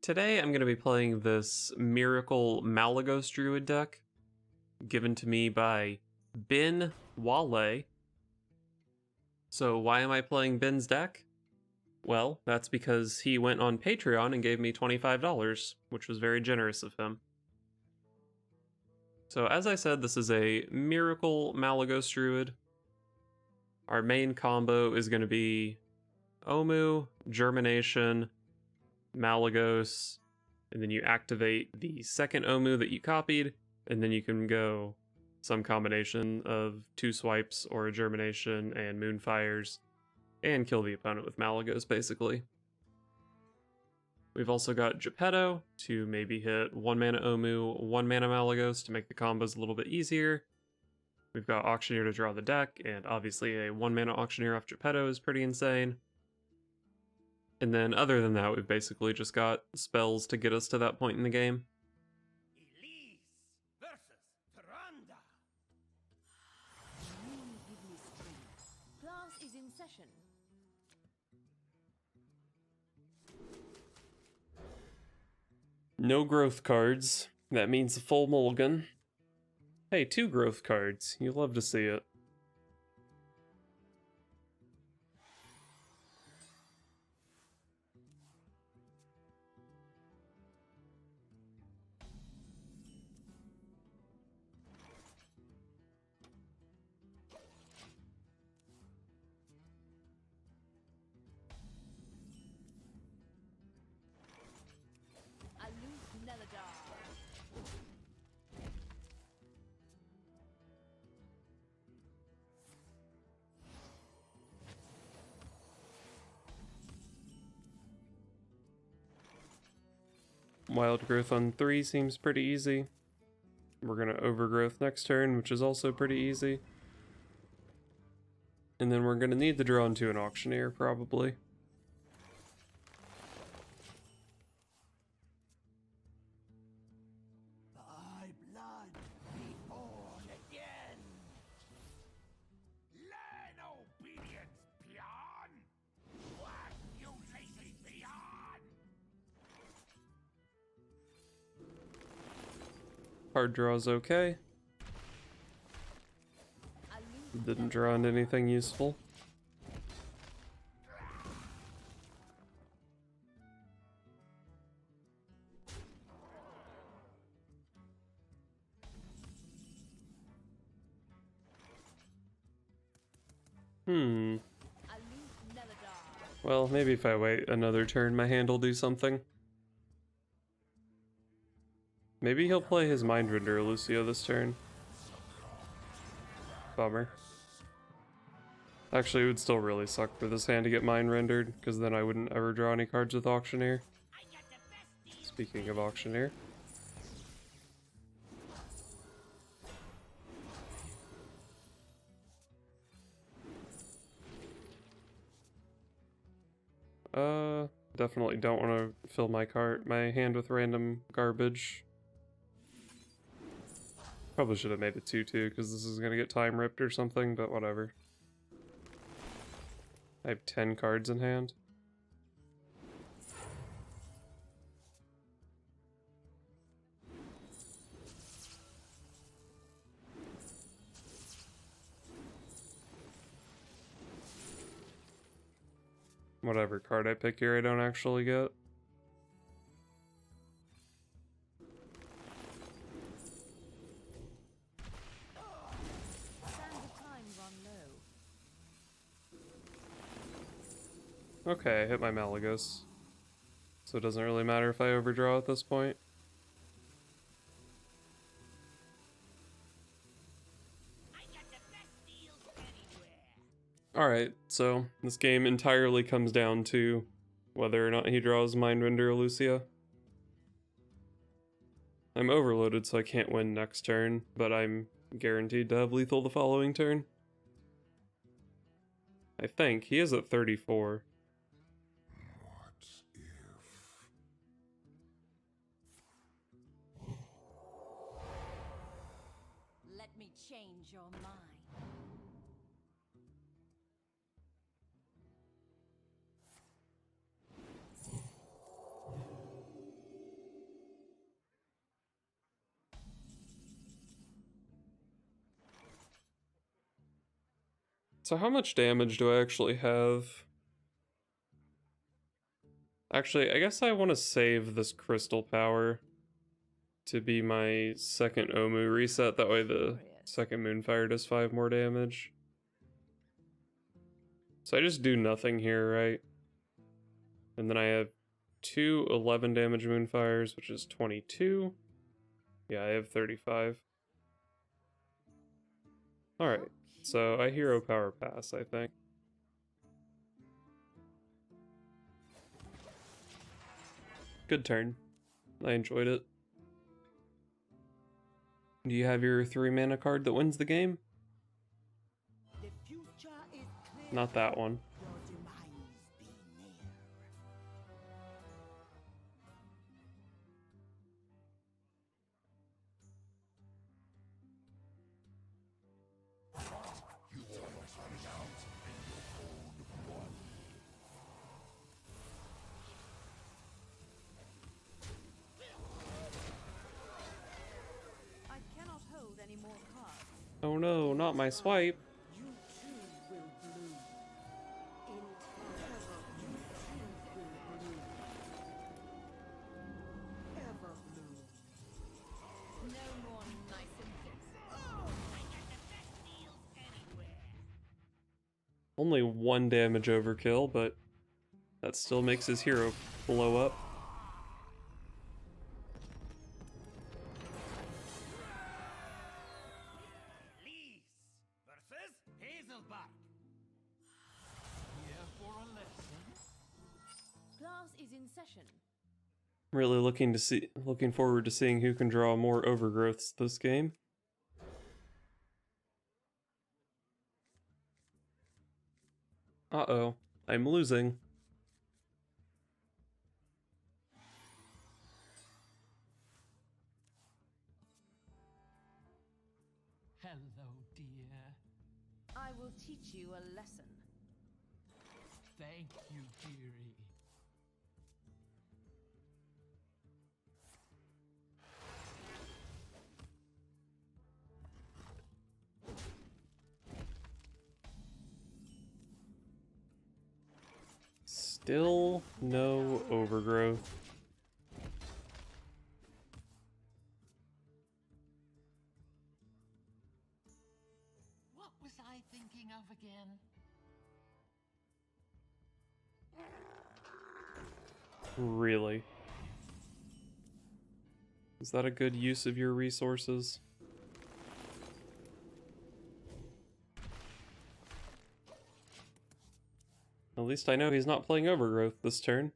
Today I'm going to be playing this Miracle Malygos Druid deck, given to me by Ben Wahle. So why am I playing Ben's deck? Well, that's because he went on Patreon and gave me $25, which was very generous of him. So as I said, this is a Miracle Malygos Druid. Our main combo is going to be Omu, Germination, Malygos, and then you activate the second Omu that you copied, and then you can go some combination of 2 swipes or a Germination and Moonfires, and kill the opponent with Malygos, basically. We've also got Geppetto to maybe hit 1 mana Omu, 1 mana Malygos to make the combos a little bit easier. We've got Auctioneer to draw the deck, and obviously a 1 mana Auctioneer off Geppetto is pretty insane. And then other than that, we've basically just got spells to get us to that point in the game. Elise versus Tyrande. Class is in session. No growth cards. That means a full mulligan. Hey, 2 growth cards. You love to see it. Wild growth on 3 seems pretty easy. We're gonna overgrowth next turn, which is also pretty easy. And then we're gonna need to draw into an Auctioneer, probably. Thy blood be born again. Learn obedience, peon. What uselessly peon? Card draw's okay. Didn't draw into anything useful. Well, maybe if I wait another turn, my hand will do something. Maybe he'll play his Mindrender Lucio this turn. Bummer. Actually, it would still really suck for this hand to get Mind Rendered, because then I wouldn't ever draw any cards with Auctioneer. Speaking of Auctioneer. Definitely don't want to fill my hand with random garbage. Probably should have made it 2-2, because this is going to get time ripped or something, but whatever. I have 10 cards in hand. Whatever card I pick here, I don't actually get. Okay, I hit my Malygos. So it doesn't really matter if I overdraw at this point. Alright, so this game entirely comes down to whether or not he draws Mindrender or Lucia. I'm overloaded, so I can't win next turn, but I'm guaranteed to have lethal the following turn. I think. He is at 34. Let me change your mind. So how much damage do I actually have? Actually, I guess I want to save this crystal power to be my second Omu reset. That way the second Moonfire does 5 more damage. So I just do nothing here, right? And then I have 2 11 damage Moonfires, which is 22. Yeah, I have 35. Alright, so I hero power pass, I think. Good turn. I enjoyed it. Do you have your 3 mana card that wins the game? The future is clear. Not that one. Your demise be near. I cannot hold any more cards. Oh no, not my swipe. You too will bloom. In Ever bloom. no more nice and fixing. Only 1 damage overkill, but that still makes his hero blow up. Elise versus Hazelbark. Here for a lesson. Class is in session. Really looking forward to seeing who can draw more overgrowths this game. Uh-oh, I'm losing. Hello, dear. I will teach you a lesson. Thank you, dearie. Still no overgrowth. What was I thinking of again? Really? Is that a good use of your resources? At least I know he's not playing Overgrowth this turn.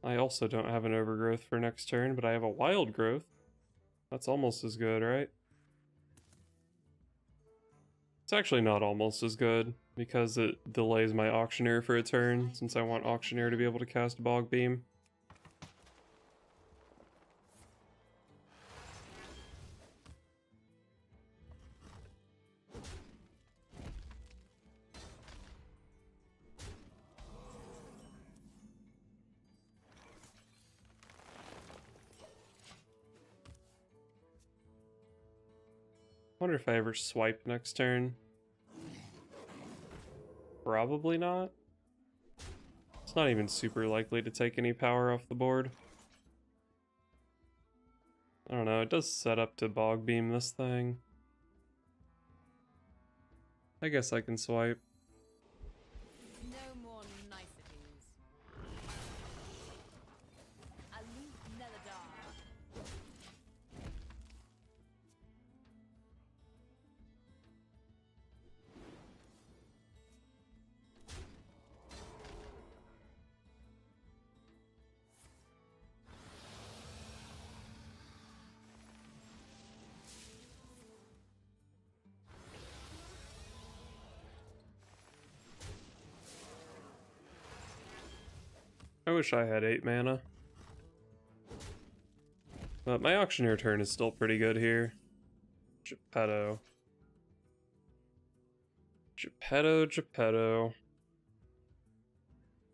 I also don't have an Overgrowth for next turn, but I have a Wild Growth. That's almost as good, right? It's actually not almost as good, because it delays my Auctioneer for a turn, since I want Auctioneer to be able to cast Bog Beam. Wonder if I ever swipe next turn. Probably not. It's not even super likely to take any power off the board. I don't know, it does set up to Bog Beam this thing. I guess I can swipe. No more niceties. Aloof Neladar. I wish I had 8 mana. But my Auctioneer turn is still pretty good here. Geppetto. Geppetto.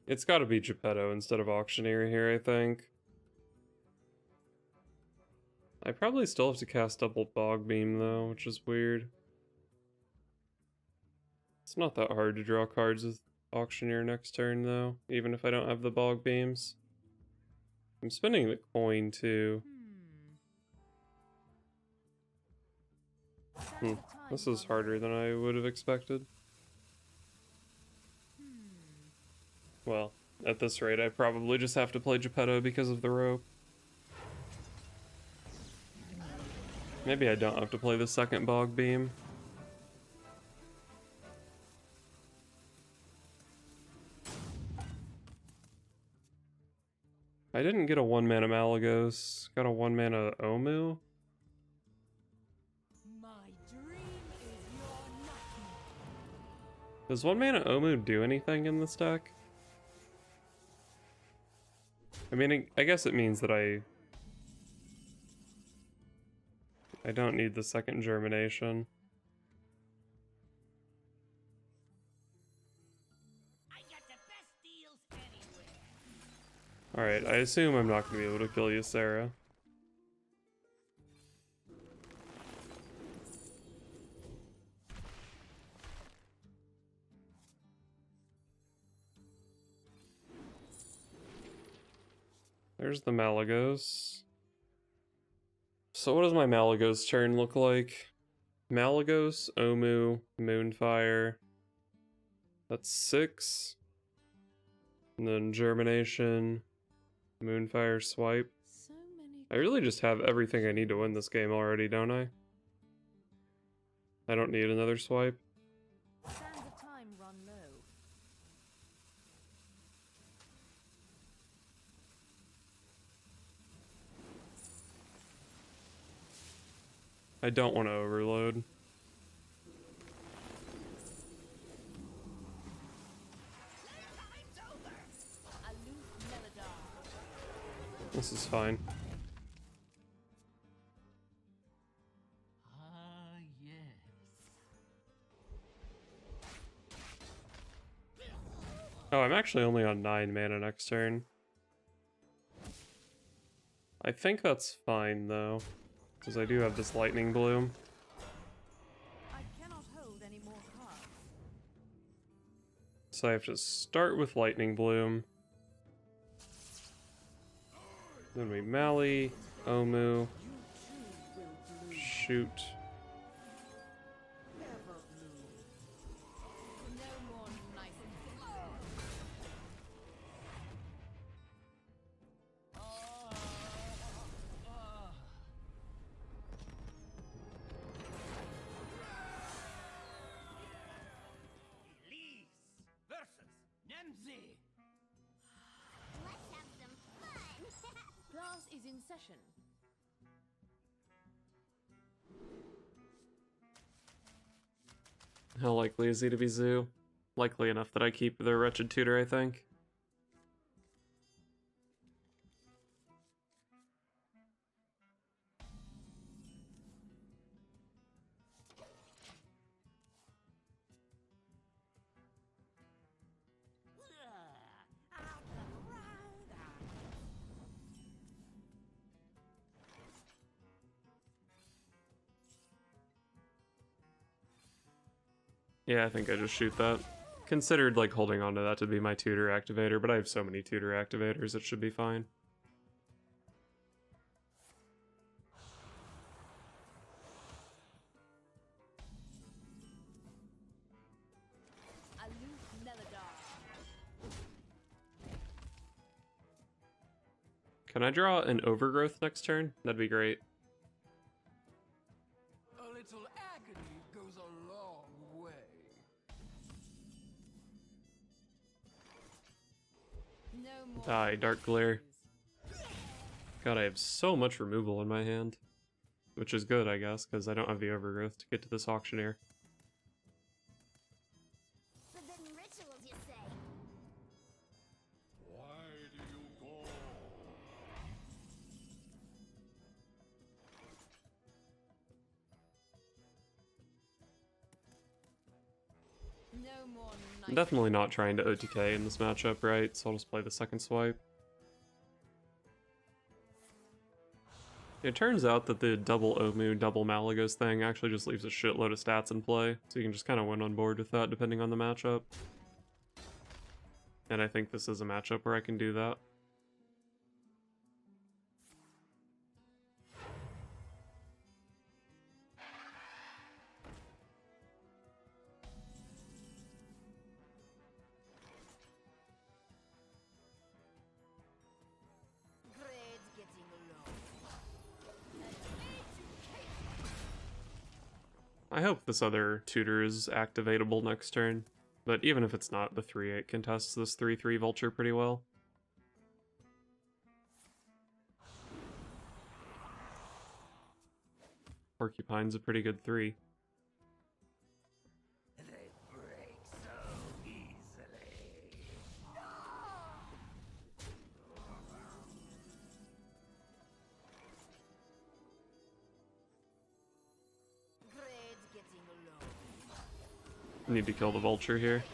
It's gotta be Geppetto instead of Auctioneer here, I think. I probably still have to cast double Bog Beam though, which is weird. It's not that hard to draw cards with Auctioneer next turn, though, even if I don't have the Bog Beams. I'm spending the coin, too. This is harder than I would have expected. Well, at this rate, I probably just have to play Geppetto because of the rope. Maybe I don't have to play the second Bog Beam. I didn't get a 1-mana Malygos. Got a 1-mana Omu. My dream is your nightmare. Does 1-mana Omu do anything in this deck? I mean, I guess it means that I don't need the second Germination. I got the best deals anywhere. Alright, I assume I'm not going to be able to kill you, Sarah. There's the Malygos. So what does my Malygos turn look like? Malygos, Omu, Moonfire. That's 6. And then Germination, Moonfire, Swipe. So many. I really just have everything I need to win this game already, don't I? I don't need another swipe. Sands of time run low. I don't want to overload. This is fine. Ah, yes. Oh, I'm actually only on 9 mana next turn. I think that's fine, though, because I do have this Lightning Bloom. I cannot hold any more cards. So I have to start with Lightning Bloom. Then we Mally, Omu, shoot. No more nice. Elise versus Nemzi. Let's have some fun! Class is in session. How likely is he to be Zoo? Likely enough that I keep the Wretched Tutor, I think. Yeah, I think I just shoot that. Considered like holding on to that to be my tutor activator, but I have so many tutor activators, it should be fine. Aloof Melodar. Can I draw an Overgrowth next turn? That'd be great. A little agony goes a long way. No more. Die, Dark Glare. God, I have so much removal in my hand. Which is good, I guess, because I don't have the Overgrowth to get to this Auctioneer. Forbidden rituals, you say? Why do you call? No more I'm nice. definitely not trying to OTK in this matchup, right? So I'll just play the second swipe. It turns out that the double Omu, double Malygos thing actually just leaves a shitload of stats in play, so you can just kind of win on board with that depending on the matchup. And I think this is a matchup where I can do that. Grade's getting low. I hope this other tutor is activatable next turn, but even if it's not, the 3/8 contests this 3/3 vulture pretty well. Porcupine's a pretty good 3. They break so easily. Grade's getting low. Need to kill the vulture here.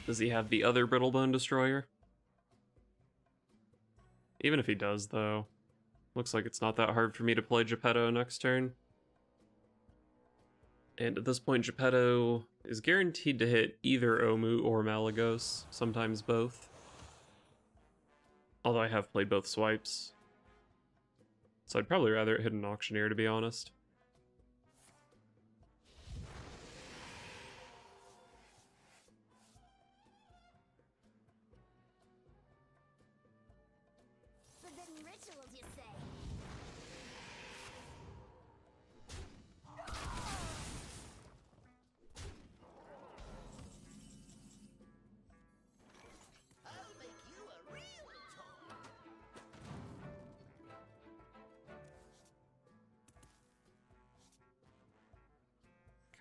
Does he have the other Brittlebone Destroyer? Even if he does, though, looks like it's not that hard for me to play Geppetto next turn. And at this point, Geppetto is guaranteed to hit either Omu or Malygos, sometimes both. Although I have played both swipes. So I'd probably rather it hit an Auctioneer, to be honest. Forbidden rituals, you say? I'll make you a real toy.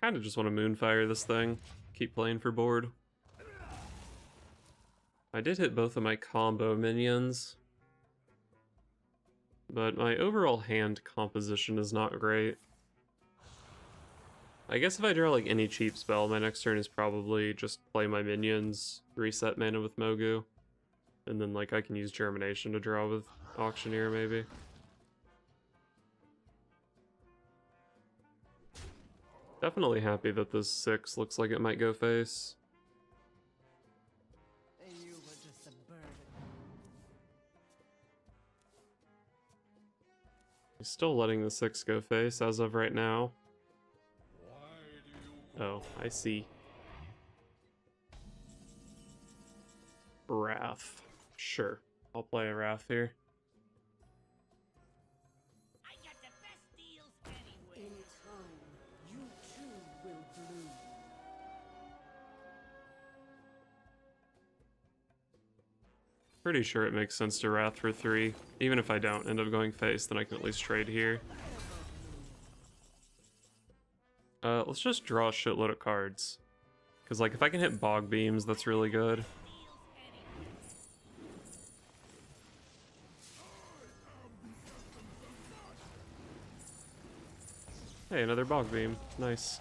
Kind of just want to Moonfire this thing. Keep playing for board. I did hit both of my combo minions, but my overall hand composition is not great. I guess if I draw like any cheap spell, my next turn is probably just play my minions, reset mana with Mogu, and then like I can use Germination to draw with Auctioneer maybe. Definitely happy that this 6 looks like it might go face. You were just a burden. He's still letting the 6 go face as of right now. Oh, I see. Wrath. Sure, I'll play a Wrath here. I got the best deals anyway. In time, you too will bloom. Pretty sure it makes sense to Wrath for 3. Even if I don't end up going face, then I can at least trade here. Let's just draw a shitload of cards. Because, like, if I can hit Bog Beams, that's really good. Hey, another Bog Beam. Nice.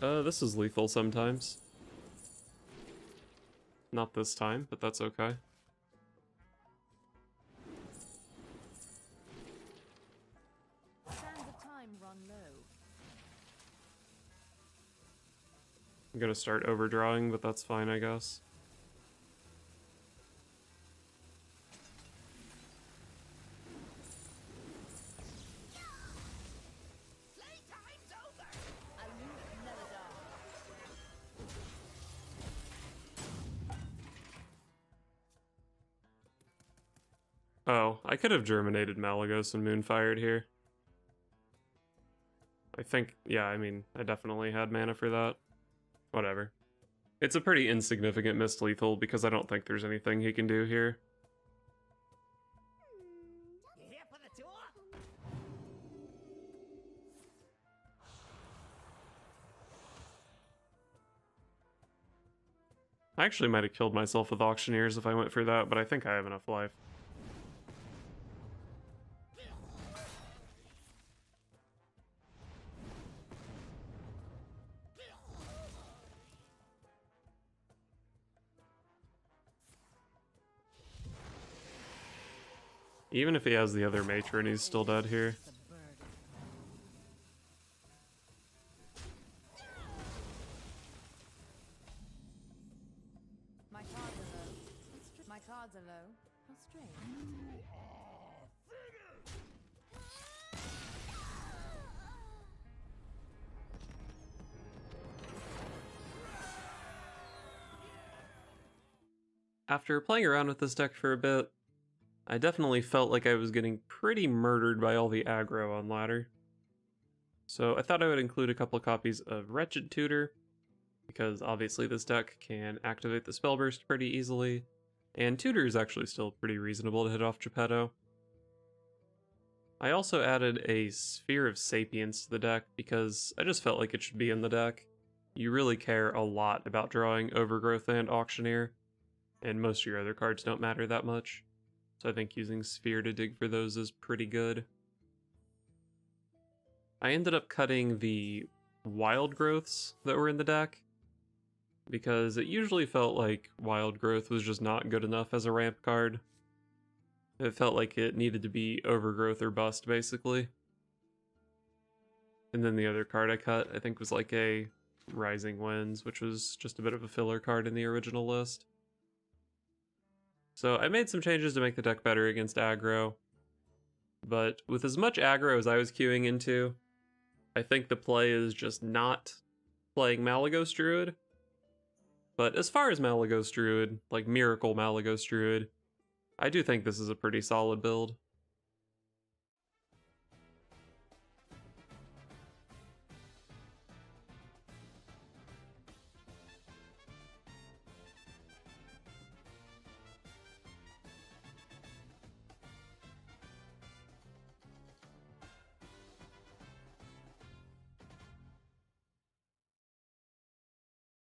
This is lethal sometimes. Not this time, but that's okay. Sands of time run low. I'm gonna start overdrawing, but that's fine, I guess. Playtime's over. I lose Melodar. Oh, I could have Germinated Malygos and Moonfired here. I think, yeah, I mean, I definitely had mana for that. Whatever. It's a pretty insignificant missed lethal because I don't think there's anything he can do here. You here for the tour? I actually might have killed myself with Auctioneers if I went for that, but I think I have enough life. Even if he has the other matron, he's still dead here. My cards are low. My cards are low. How strange. After playing around with this deck for a bit, I definitely felt like I was getting pretty murdered by all the aggro on ladder. So I thought I would include a couple copies of Wretched Tutor, because obviously this deck can activate the spell burst pretty easily, and Tutor is actually still pretty reasonable to hit off Geppetto. I also added a Sphere of Sapience to the deck because I just felt like it should be in the deck. You really care a lot about drawing Overgrowth and Auctioneer, and most of your other cards don't matter that much. So I think using Sphere to dig for those is pretty good. I ended up cutting the Wild Growths that were in the deck, because it usually felt like Wild Growth was just not good enough as a ramp card. It felt like it needed to be Overgrowth or bust, basically. And then the other card I cut, I think, was like a Rising Winds, which was just a bit of a filler card in the original list. So I made some changes to make the deck better against aggro, but with as much aggro as I was queuing into, I think the play is just not playing Malygos Druid. But as far as Malygos Druid, like Miracle Malygos Druid, I do think this is a pretty solid build.